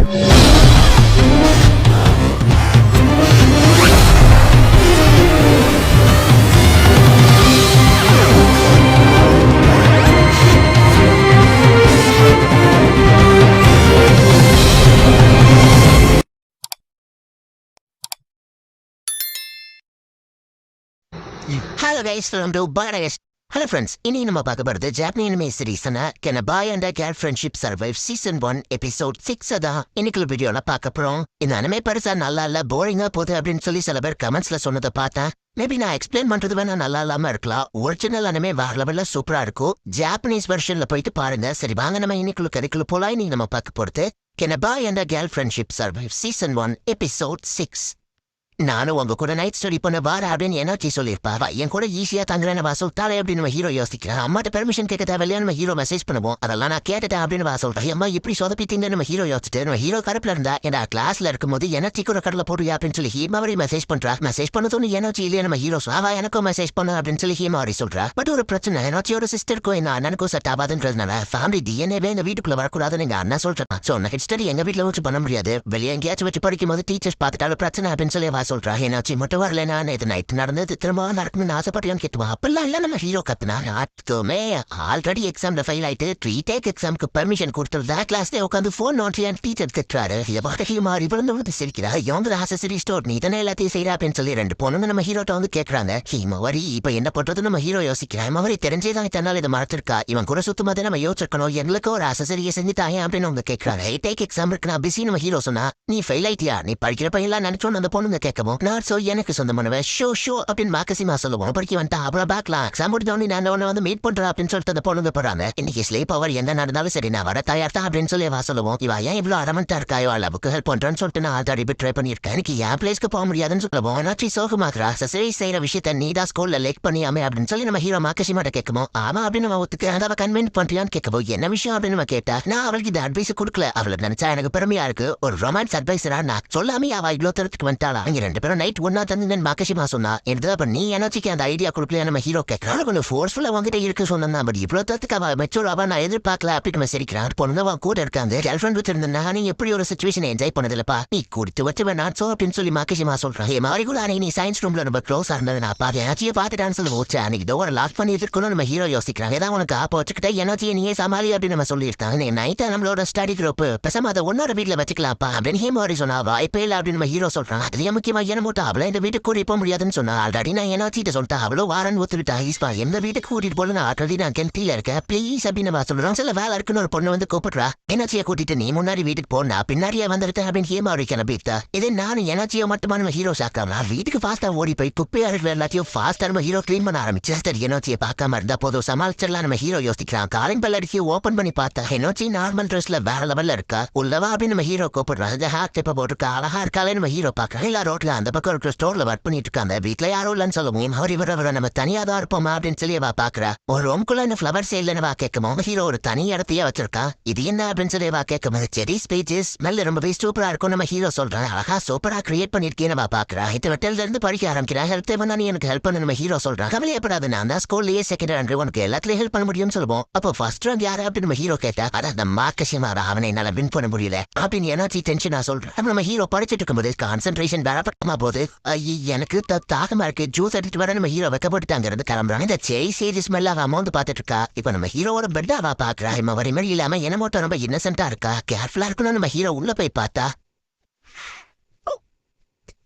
Hello guys, welcome to Badass. Hello friends, இனி நம்ம பார்க்க போறது ஜாப்பனீஸ் அனிமே சீரிஸ்னா Can a Boy and a Girl Friendship Survive Season 1 Episode 6 தான் இன்னைக்கு வீடியோல பார்க்க போறோம். இந்த அனிமே பெருசா நல்லா இல்ல, போரிங்கா போகுது அப்படின்னு சொல்லி சில பேர் கமெண்ட்ஸ்ல சொன்னதை பார்த்தேன். மேபி நான் எக்ஸ்பிளைன் பண்றது வேணா நல்லா இல்லாம இருக்கலாம். ஒரிஜினல் அனிமே வேற லெவல்ல சூப்பரா இருக்கும். ஜாப்பனீஸ் வெர்ஷன்ல போயிட்டு பாருங்க. சரி வாங்க நம்ம இன்னைக்குள்ள கதைக்குள்ள போலாம். இன்னைக்கு நம்ம பார்க்க போறது Can a Boy and a Girl Friendship Survive Season 1 Episode 6. நானும் உங்க கூட நைட் ஸ்டடி பண்ண வார அப்படின்னு என்னாச்சு சொல்லியிருப்பா. என் கூட ஈஸியா தங்குறேன்னு வா சொல்லிட்டாலே அப்படின்னு நம்ம ஹீரோ யோசிக்கிறேன். அம்மாட்ட பெர்மிஷன் கேட்க தேவையில்லையா நம்ம ஹீரோ மெசேஜ் பண்ணுவோம். அதெல்லாம் நான் கேட்டுட்டேன் அப்படின்னு வா சொல்றேன். அம்மா இப்படி சொதப்பிட்டீங்கன்னு நம்ம ஹீரோ யோசிச்சுட்டு நம்ம ஹீரோ கருப்புல இருந்தா என்ன கிளாஸ்ல இருக்கும்போது எனர்ஜி கூட கடல போடுயா அப்படின்னு சொல்லி ஹீமாவரி மெசேஜ் பண்றா. மெசேஜ் பண்ணதும் எனர்ஜி இல்லையா நம்ம ஹீரோ சாவா எனக்கும் மெசேஜ் பண்ண அப்படின்னு சொல்லி ஹீமாவரி சொல்றா. பட் ஒரு பிரச்சனை, எனர்ஜியோட சிஸ்டருக்கும் என்ன அண்ணனுக்கும் செட் ஆகாதுன்றதுனால ஃபேமிலி டிஎன்ஏவே இந்த வீட்டுக்குள்ள வரக்கூடாதுன்னு எங்க அண்ணா சொல்றேன். சோ நெக்ஸ்ட் ஸ்டடி எங்க வீட்டுல வச்சு பண்ண முடியாது, வெளியே எங்கேயாச்சும் வச்சு படிக்கும் போது டீச்சர்ஸ் பார்த்துட்டாலும் பிரச்சனை அப்படின்னு சொல்லி வா சொல்றா. எனர்ஜி மட்டும் வரலனா இது நைட் நடந்தது திரும்ப நடக்கணும்னு ஆசைப்பட்டியான்னு கேட்டுவா. அப்பெல்லாம் இல்ல நம்ம ஹீரோ கத்துனா அதுமே ஆல்ரெடி எக்ஸாம்ல ஃபெயில் ஆயிட்டு ரீடேக் எக்ஸாமுக்கு பெர்மிஷன் கொடுத்துருந்தா கிளாஸ்ல உட்காந்து போன் நோட்டியான் டீச்சர் திட்டுறாரு. இதை பார்த்து ஹீமாரி விழுந்து சிரிக்கிறா. இவங்க ஆசை ஸ்டோர் நீ தானே எல்லாத்தையும் செய்யறா அப்படின்னு சொல்லி ரெண்டு பொண்ணுங்க நம்ம ஹீரோட்ட வந்து கேட்கறாங்க. ஹீமாவரி இப்ப என்ன பண்றது நம்ம ஹீரோ யோசிக்கிறா. ஹீமாவரி தெரிஞ்சேதான் தன்னால இதை மறந்துருக்கா. இவன் கூட சுத்தமாதே நம்ம யோசிச்சிருக்கணும். எங்களுக்கு ஒரு ஆசையை செஞ்சுட்டாங்க அப்படின்னு அவங்க கேட்கறாங்க. ரீடேக் எக்ஸாம் இருக்கு நான் பிஸி நம்ம ஹீரோ சொன்னா. நீ ஃபெயில் ஆயிட்டியா, நீ படிக்கிற பையன்லாம் நினைச்சோன்னு அந்த பொண்ணுங்க கேட்கவும் நான் சோ எனக்கு சொந்தமானவன் ஷோ அப்படின்னு மாக்கசிமா சொல்லுவோம். படிக்க வந்துட்டா அப்புறம் பார்க்கலாம். எக்ஸாம் முடிஞ்சோன்னு நான் வந்து மீட் பண்றேன் அப்படின்னு சொல்லிட்டு அந்த பொண்ணுங்க போறாங்க. இன்னைக்கு ஸ்லீப் அவர் என்ன நடந்தாலும் சரி நான் வர தயார் தான் அப்படின்னு சொல்லி வா சொல்லுவோம். இவா ஏன் இவ்வளவு அரமண்டா இருக்காயோ அளவுக்கு ஹெல்ப் பண்றேன்னு சொல்லிட்டு நான் ஆல்ரெடி ட்ரை பண்ணியிருக்கேன். எனக்கு என் பிளேஸ்க்கு போக முடியாதுன்னு சொல்லுவோம். ஆனாச்சி சோகமாக்குறா. சரி செய்யற விஷயத்த நீடா ஸ்கூல்ல லேக் பண்ணியாமே அப்படின்னு சொல்லி நம்ம ஹீரோ மாக்கசிமாட்ட கேட்கமோ. ஆமா அப்படின்னு நம்ம ஒத்துக்கு அதை கன்வென்ட் பண்றியான்னு கேட்கவோ. என்ன விஷயம் அப்படின்னு நம்ம கேட்டா நான் அவளுக்கு இந்த அட்வைஸ் கொடுக்கல. அவளை நினைச்சா எனக்கு பெருமையா இருக்கு. ஒரு ரொமான்ஸ் அட்வைஸரா நான் சொல்லாமே அவ இவ்வளவு தரத்துக்கு வந்துட்டாளா. இங்க ரெண்டு பேரும் நைட் ஒன்னா தந்து மாக்கசிமா சொன்னா நீ எனர்ஜிக்கு அந்த ஐடியா கொடுக்கல நம்ம ஹீரோ கேட்கறான். கொஞ்சம் ஃபோர்ஸ்ஃபுல்லா வாங்கிட்ட இருக்கு சொன்னா. பட் இவ்வளவு தத்துக்கு அவ மெச்சூராவா நான் எதிர்பார்க்கல அப்படின்னு நம்ம சிரிக்கிறான். பொண்ணு அவன் கூட இருக்காங்க. கேர்ள் ஃப்ரெண்ட் வச்சிருந்தா நீ எப்படி ஒரு சுச்சுவேஷன் என்ஜாய் பண்ணதில்லப்பா, நீ கொடுத்து வச்சு வேணாம் சோ அப்படின்னு சொல்லி மாக்கசிமா சொல்றான். மாதிரி கூட நீ சயின்ஸ் ரூம்ல நம்ம க்ளோஸ் இருந்தது நான் பாத்து எனர்ஜியை பார்த்துட்டான்னு சொல்லி ஓச்சு அன்னைக்கு டோரை லாக் பண்ணி இருக்கணும் நம்ம ஹீரோ யோசிக்கிறாங்க. ஏதாவது உனக்கு ஆப்ப வச்சுக்கிட்ட எனர்ஜியை நீயே சமாளி அப்படின்னு நம்ம சொல்லியிருக்காங்க. நீ நைட்டா நம்மளோட ஸ்டடி குரூப் பேசாம அதை ஒன்னோட வீட்டுல வச்சுக்கலாம்ப்பா அப்படின்னு ஹீமாரி சொன்னா. வாய்ப்பே இல்லை அப்படின்னு நம்ம ஹீரோ சொல்றான். அதுலயே முக்கியமா என்ன மூட்டா அவளை இந்த வீட்டுக்கு கூட்டி போக முடியாதுன்னு சொன்னா. ஆல்ரெடி நான் எனர்ஜிட்ட சொல்லிட்டா அவ்வளோ வாரன் ஒத்துக்கிட்டா. ஈஸ்பா எந்த வீட்டுக்கு கூட்டிட்டு போல நான் ஆல்ரெடி நான் கென்டில இருக்கேன் ப்ளீஸ் அப்படின்னு நான் சொல்றோம். சில வேலை இருக்குன்னு ஒரு பொண்ணு வந்து கூப்பிடுறா. எனர்ஜியை கூட்டிட்டு நீ முன்னாடி வீட்டுக்கு போனா பின்னாடியே வந்துருக்க அப்படின்னு ஹீமாரி கிளம்பிட்டா. இதே நானும் எனர்ஜியை மட்டுமா நம்ம ஹீரோ சாக்காம வீட்டுக்கு ஃபாஸ்டா ஓடி போய் குப்பையா இருக்கிற எல்லாத்தையும் ஃபாஸ்டா நம்ம ஹீரோ கிளீன் பண்ண ஆரம்பிச்சு. சரி எனர்ஜியை பார்க்காம இருந்தா போதும் சமாளிச்சிடலாம் நம்ம ஹீரோ யோசிக்கிறான். காலிங் பெல் அடிக்கி ஓபன் பண்ணி பார்த்தா எனர்ஜி நார்மல் ட்ரெஸ்ல வேற லெவல்ல இருக்கா. உள்ளவா அப்படின்னு நம்ம ஹீரோ கூப்பிடுறான். இந்த ஹேக் டிப்ப போட்டுருக்கா அழகா இருக்காளே நம்ம ஹீரோ பார்க்கறேன். எல்லா ரோட்ல அந்த பக்கம் இருக்கிற ஸ்டோர்ல ஒர்க் பண்ணிட்டு இருக்காங்க. வீட்டுல யாரும் இல்லைன்னு சொல்லுவோம். அவர் இவர நம்ம தனியா தான் இருப்போமா அப்படின்னு சொல்லி அவ பாக்குறா. ஒரு ரூம்குள்ள இந்த ஃபிளவர்ஸ் இல்லைன்னு வா கேட்கும். ஹீரோ ஒரு தனி இடத்தையே வச்சிருக்கா. இது என்ன அப்படின்னு சொல்லி வா கேட்கும். செடி ஸ்பீச்சஸ் ஸ்மெல் ரொம்பவே சூப்பரா இருக்கும் நம்ம ஹீரோ சொல்றான். அழகா சூப்பரா கிரியேட் பண்ணிருக்கேன்னு வா பாக்குறா. இது வெட்டல்ல இருந்து படிக்க ஆரம்பிக்கிறா. ஹெல்ப் தேவைன்னா நீ எனக்கு ஹெல்ப் பண்ணு நம்ம ஹீரோ சொல்றான். கவலையப்படாது நான் தான் ஸ்கூல்லயே செகண்ட் ரேங்க் உனக்கு எல்லாத்துலயும் ஹெல்ப் பண்ண முடியும்னு சொல்லுவோம். அப்போ ஃபர்ஸ்ட் ரேங்க் யாரு அப்படின்னு நம்ம ஹீரோ கேட்டா அதான் அந்த மாக்கசிமாரா அவனை என்னால வின் பண்ண முடியல அப்படின்னு எனர்ஜி டென்ஷனா சொல்றேன். அப்ப நம்ம ஹீரோ படிச்சுட்டு இருக்கும்போது கான்சென்ட்ரேஷன் வேறப்பட்டமா போது எனக்கு தாகமா இருக்கு ஜூஸ் எடுத்துட்டு வர நம்ம ஹீரோ வைக்கப்பட்டுட்டாங்க கிளம்புறாங்க. இந்த செய் சேஜ் ஸ்மெல் அவ அமௌண்ட் பாத்துட்டு இருக்கா. இப்ப நம்ம ஹீரோட பெட் அவ பாக்குறா. இவன் வரி மாதிரி இல்லாம என்ன மட்டும் ரொம்ப இன்னசென்டா இருக்கா. கேர்ஃபுல்லா இருக்கணும் நம்ம ஹீரோ உள்ள போய் பார்த்தா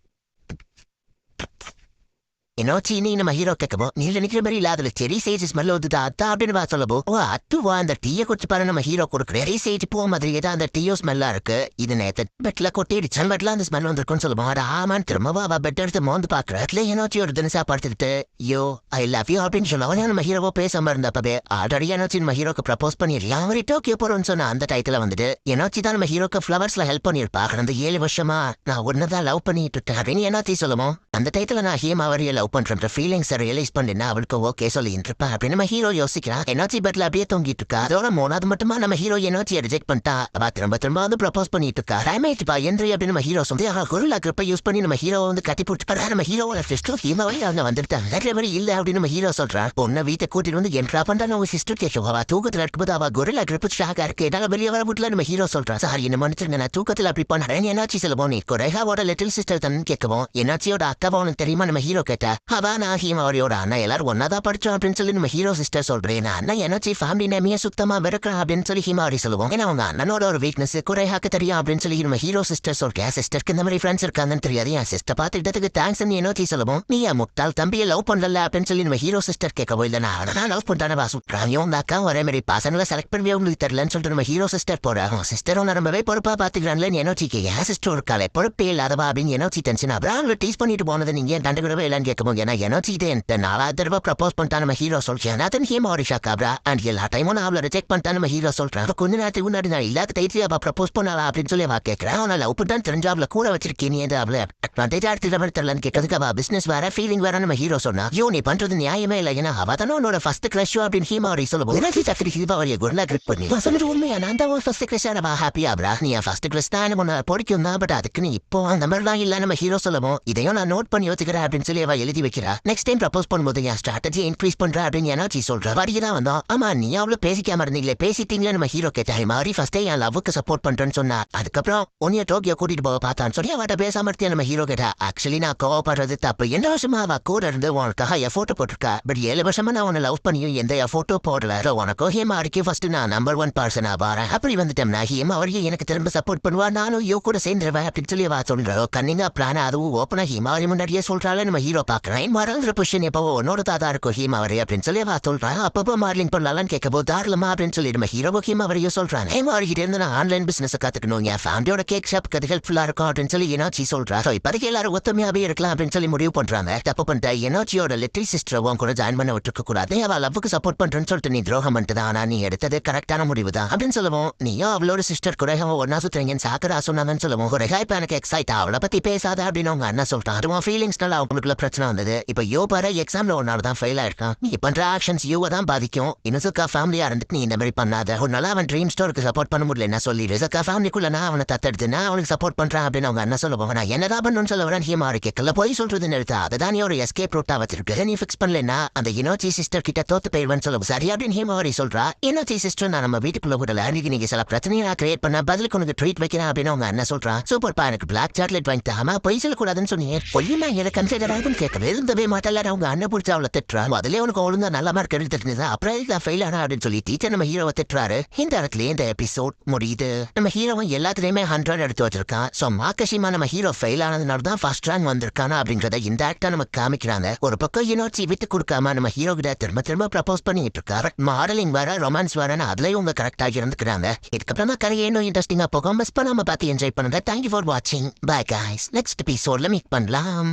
என்னோச்சி நீ நம்ம ஹீரோ கேட்கவோ. நீ நினைக்கிற மாதிரி இல்ல அதுல செரி சேஜ் ஸ்மெல் வந்துட்டா அத்தா அப்படின்னு சொல்லவோ. ஓ அத்துவா அந்த டீயை குடிச்சு பாரு நம்ம ஹீரோ கொடுக்குற செரி சேஜ் போ மாதிரி தான் அந்த டீயோ ஸ்மெல்லா இருக்கு. இது நேத்து பெட்ல கொட்டிடுச்சு பெட்ல அந்த ஸ்மெல் வந்திருக்குன்னு சொல்லுவோம். ஆமான்னு திரும்பவா அவ பெட் எடுத்து மோந்து பாக்குறதுல என்னோச்சி ஒரு தினசா படுத்துட்டு யோ ஐ லவ் யூ அப்படின்னு சொல்லுவோம். நம்ம ஹீரோவோ பேசாம இருந்தப்பவே ஆல்ரெடி என்னோச்சி நம்ம ஹீரோக்கு ப்ரப்போஸ் பண்ணிடலாம். அவரு டோக்கியோ போறோம்னு சொன்ன அந்த டைத்துல வந்துட்டு என்னோச்சி தான் நம்ம ஹீரோக்கு ஃபிளவர்ஸ்ல ஹெல்ப் பண்ணிருப்பா. கடந்த 7 வருஷமா நான் ஒன்னதான் லவ் பண்ணிட்டு இருக்கேன் அப்படின்னு என்னோச்சி சொல்லுவோம். அந்த டைத்துல நான் ஹீமாவரிய லவ் பண்ற ஃபீலிங்ஸை ரியலைஸ் பண்ணினா அவளுக்கு ஓகே சொல்லிட்டு இருப்பா அப்படின்னு நம்ம ஹீரோ யோசிக்கிறான். எனர்ஜி பெட்ல அப்படியே தொங்கிட்டு இருக்கா. அதோட மூணாவது மட்டுமா நம்ம ஹீரோ எனர்ஜியை ரிஜெக்ட் பண்ணிட்டா. அவ திரும்ப வந்து ப்ரப்போஸ் பண்ணிட்டு இருக்கா. ரைமேட் பா எந்திரி அப்படின்னு நம்ம ஹீரோ சொல்லி குரல் அக்ரப்ப யூஸ் பண்ணி நம்ம ஹீரோ வந்து கட்டி போட்டு நம்ம ஹீரோவோட சிஸ்டர் ஹீரோவை அவங்க வந்துட்டாங்க. நிறைய மாதிரி இல்ல அப்படின்னு நம்ம ஹீரோ சொல்றான். பொண்ணை வீட்டை கூட்டிட்டு வந்து என்ட்ரா பண்றான். அவங்க சிஸ்டர் கேட்கும். அவ தூக்கத்துல இருக்கும்போது அவ குரல் அக்ரப்பு ஷாக்கா இருக்கு. என்னால வெளியே வர வீட்டுல நம்ம ஹீரோ சொல்றான். சார் என்ன மன்னிச்சிருங்க, நான் தூக்கத்துல அப்படி பண்ணேன். என்னாச்சு சொல்லுவோம். நீ ரேகாவோட லிட்டில் சிஸ்டர் தான் கேட்கவும். என்னாச்சியோட அக்காவா உனக்கு தெரியுமா நம்ம ஹீரோ கேட்டா. அவ நான் ஹீமாவோட அண்ணா எல்லாரும் ஒன்னாதான் படிச்சோம் அப்படின்னு சொல்லி நம்ம ஹீரோ சிஸ்டர் சொல்றேன். அண்ணா என்னாச்சு ஃபேமிலி நேமையே சுத்தமா வெறுக்கிறான் அப்படின்னு சொல்லி ஹீமாவரி சொல்லுவோம். ஏன்னா அவங்க அண்ணனோட ஒரு வீக்னஸ் குறையாக்க தெரியும் அப்படின்னு சொல்லி நம்ம ஹீரோ சிஸ்டர் சொல்றேன். சிஸ்டருக்கு இந்த மாதிரி ஃப்ரெண்ட்ஸ் இருக்காங்கன்னு தெரியாது. என் சிஸ்டர் பார்த்துக்கிட்டதுக்கு தேங்க்ஸ் எனர்ஜி சொல்லுவோம். நீ என் முட்டாள் தம்பியை லவ் பண்ணல அப்படின்னு சொல்லி நம்ம ஹீரோ சிஸ்டர் கேட்கவோ இல்லைனா நான் லவ் பண்ணானவா சுற்றாங்க. உங்க அக்கா ஒரே மாதிரி பசங்களை செலக்ட் பண்ணவே உங்களுக்கு தெரியலன்னு சொல்லிட்டு நம்ம ஹீரோ சிஸ்டர் போறாங்க. சிஸ்டரும் ரொம்பவே பொறுப்பா பாத்துக்கிறாங்களே எனர்ஜிக்கு. என் சிஸ்டர் இருக்காளே பொறுப்பே இல்லாதவா அப்படின்னு எனர்ஜி டென்ஷன். அப்புறம் டீஸ் பண்ணிட்டு போனது நீங்க தண்டுவிடவே இல்லைன்னு கேட்கும். ஏன்னா எனர்ஜி நாலாவது தடவை ப்ரப்போஸ் பண்ணிட்டா நம்ம ஹீரோ சொல்றேன். அதன் ஹீமாவரி ஷாக்காப்ரா அண்ட் எல்லா டைமும் நான் அவளை ரிஜெக்ட் பண்ணிட்டா நம்ம ஹீரோ சொல்றேன். கொஞ்ச நேரத்துக்கு முன்னாடி நான் இல்லாத டைத்துல அவ ப்ரப்போஸ் பண்ணாளா அப்படின்னு சொல்லி அவ கேட்கிறேன். அவனை லவ் பண்ணிட்டான்னு தெரிஞ்சா அவளை கூட வச்சிருக்கேன். அவளை அட்வான்டேஜ் எடுத்துட்டு மாதிரி தெரியலன்னு கேட்டதுக்கு அவ பிசினஸ் வேற ஃபீலிங் வேற நம்ம ஹீரோ சொன்னா. யோ நீ பண்றது நியாயமே இல்லை. ஏன்னா அவ தானே உன்னோட ஃபர்ஸ்ட் கிரஷ் அப்படின்னு ஹீமாவரி சொல்லுவோம். எனர்ஜி சக்கரி ஹீமாவரியை குரலா கிரிப் பண்ணி சொல்லிட்டு உண்மையா நான் தான் ஃபர்ஸ்ட் கிரஷ் அவ ஹாப்பியா ஆப்ரா. நீ ஃபர்ஸ்ட் கிரஷ் தான் உன்னை பிடிக்கும் தான். பட் அதுக்கு நீ இப்போ அந்த மாதிரிலாம் இல்ல நம்ம ஹீரோ சொல்லுவோம். இதையும் நான் நோட் பண்ணி யோசிக்கிறேன் அப்படின்னு சொல்லி அவ எழுதி வைக்கிறா. நெக்ஸ்ட் டைம் ப்ரப்போஸ் பண்ணும்போது என் ஸ்ட்ராட்டஜி இன்க்ரீஸ் பண்ற அப்படின்னு எனர்ஜி சொல்ற. வரிதான் வந்தோம். ஆமா நீ அவ்வளவு பேசிக்காம இருந்தீங்களே பேசிட்டீங்களே நம்ம ஹீரோ கேட்டா. மாதிரி ஃபர்ஸ்டே என் லவ்வுக்கு சப்போர்ட் பண்றேன்னு சொன்னா. அதுக்கப்புறம் உன்னைய டோக்கியோ கூட்டிட்டு போக பார்த்தான்னு சொல்லி அவட்ட பேசாம இருத்தியா நம்ம ஹீரோ கேட்டா. ஆக்சுவலி நான் கோவப்படுறது தப்பு. 2 வருஷமா அவ கூட இருந்து உனக்காக எஃபோர்ட் போட்டிருக்கா. பட் 7 வருஷமா நான் உன்னை லவ் பண்ணியும் எந்த எஃபோர்ட்டோ போடல. உனக்கோ ஹேமாரிக்கு ஃபர்ஸ்ட் நான் நம்பர் 1 பர்சனா வரேன். அப்படி வந்துட்டேன் நான் ஹேமாவரியும் எனக்கு திரும்ப சப்போர்ட் பண்ணுவா. நானும் யோ கூட சேர்ந்துருவேன் அப்படின்னு சொல்லி அவ சொல்றோம். கண்ணிங்கா பிளான் அதுவும் ஓப்பனா ஹேமாவரி முன்னாடியே சொல்றாள் நம்ம ஹீரோ பாக்குறேன். மறந்துற பொசிஷன் எப்போ உன்னோட தாதா இருக்கும் ஹேமாவரி அப்படின்னு சொல்லி அவ சொல்றான். அப்பப்போ மார்லிங் பண்ணலாம்னு கேட்கப்போ தாராளமா அப்படின்னு சொல்லி நம்ம ஹீரோ ஹேமாவரியும் சொல்றான். ஹேமாவரி கிட்ட இருந்து நான் ஆன்லைன் பிசினஸ் கத்துக்கணும். என் ஃபேமிலியோட கேக் ஷாப் அது ஹெல்ப்ஃபுல்லா இருக்கும் அப்படின்னு சொல்லி எனர்ஜி சொல்றா. இப்போதைக்கு எல்லாரும் ஒத்துமையாவே இருக்கலாம் அப்படின்னு சொல்லி முடிவு பண்றாங்க. தப்பு பண்ணிட்ட எனர்ஜியோட லிட்டில் சிஸ்டர் உன் கூட ஜாயின் பண்ண விட்டுருக்க கூடாது. அவ லவ்வுக்கு சப்போர்ட் பண்றேன்னு சொல்லிட்டு நீ துரோகம் பண்ணிட்டு தான். ஆனா நீ எடுத்தது கரெக்டான முடிவு தான் அப்படின்னு சொல்லுவோம். நீயோ அவளோட சிஸ்டர் கூட ஒன்னா சுத்துறீங்கன்னு சாக்கரா சொன்னாங்கன்னு சொல்லுவோம். ஒரு இப்ப எனக்கு எக்ஸைட் அவளை பத்தி பேசாத அப்படின்னு அவங்க அண்ணா சொல்றான். அதுவும் ஃபீலிங்ஸ்னால அவங்களுக்குள்ள பிரச்சனை வந்தது. இப்ப யோ பாரு எக்ஸாம்ல ஒரு நாள் தான் ஃபெயில் ஆயிருக்கான். நீ பண்ற ஆக்ஷன்ஸ் யூவை தான் பாதிக்கும். இனுசுக்கா ஃபேமிலியா இருந்துட்டு நீ இந்த மாதிரி பண்ணாத. ஒரு நாள் அவன் ட்ரீம் ஸ்டோருக்கு சப்போர்ட் பண்ண முடியல என்ன சொல்லி ரிசக்கா ஃபேமிலிக்குள்ள நான் அவனை தத்தெடுத்து நான் அவனுக்கு சப்போர்ட் பண்றேன் அப்படின்னு அவங்க அண்ணா சொல்லுவாங்க. நான் என்னதான் பண்ணணும்னு சொல்ல வரேன். ஹீமாரி கேட்கல போய் சொல்றதுன்னு எடுத்தா அதுதான் ஒரு எஸ்கேப் ரூட்டா வச்சிருக்கு. நீ ஃபிக்ஸ் பண்ணலன்னா அந்த எனர்ஜி சிஸ்டர் கிட்ட தோத்து போயிடுவேன்னு சொல்லுவோம். சரி அப்படின்னு ஹீமாரி சொல்றா. எனர்ஜி சிஸ்டர் நான் நம்ம வீட்டுக்குள்ள விடல. அன்னைக்கு நீங்க சில பிரச்சனையை நான் கிரியேட் பண்ண பதிலுக்கு உனக்கு ட்ரீட் வைக்கிறேன் அப்படின்னு அவங்க அண்ணா சொல்றான். சூப்பர் பா எனக்கு பிளாக் சாக்லேட் வாங்கி தாமா பொய் சொல்லக்கூடாதுன்னு சொன்னீங்க. பொய்யுமா எனக்கு கன்சிடர் ஆகுன்னு கேட்கவே இருந்தவே மாட்டல. அவங்க அண்ணன் பிடிச்ச அவளை திட்டுறா. அதிலே உனக்கு ஒழுங்கா நல்ல மார்க் எடுத்துட்டு அப்புறம் நான் ஃபெயில் ஆனா அப்படின்னு சொல்லி டீச்சர் நம்ம ஹீரோவை திட்டுறாரு. இந்த இடத்துல இந்த எபிசோட் முடியுது. நம்ம ஹீரோவும் எல்லாத்துலயுமே 100 எடுத்து வச்சிருக்கான். சோ மாக்கஷிமா நம்ம ஹீரோ ஃபெயில் ஆனதுனால தான் ஃபர்ஸ்ட் ரேங்க் வந்திருக்கானா அப்படிங்கறத இன்டெரக்டா நமக்கு காமிக்கிறாங்க. ஒரு பக்கம் எனர்ஜி விட்டு கொடுக்காம நம்ம ஹீரோ கிட்ட திரும்ப ப்ரப்போஸ் பண்ணிட்டு இருக்காரு. மாடலிங் வேற ரொமான்ஸ் வேறன்னு அதுலயும் உங்க கரெக்டா இருந்துக்கிறாங்க. இதுக்கப்புறம் தான் கரையே இன்னும் இன்ட்ரெஸ்டிங்கா போகும். மிஸ் பண்ணாம பார்த்து என்ஜாய் பண்ணுங்க. தேங்க்யூ ஃபார் வாட்சிங். Bye guys. நெக்ஸ்ட் எபிசோட்ல மீட் பண்ணலாம்.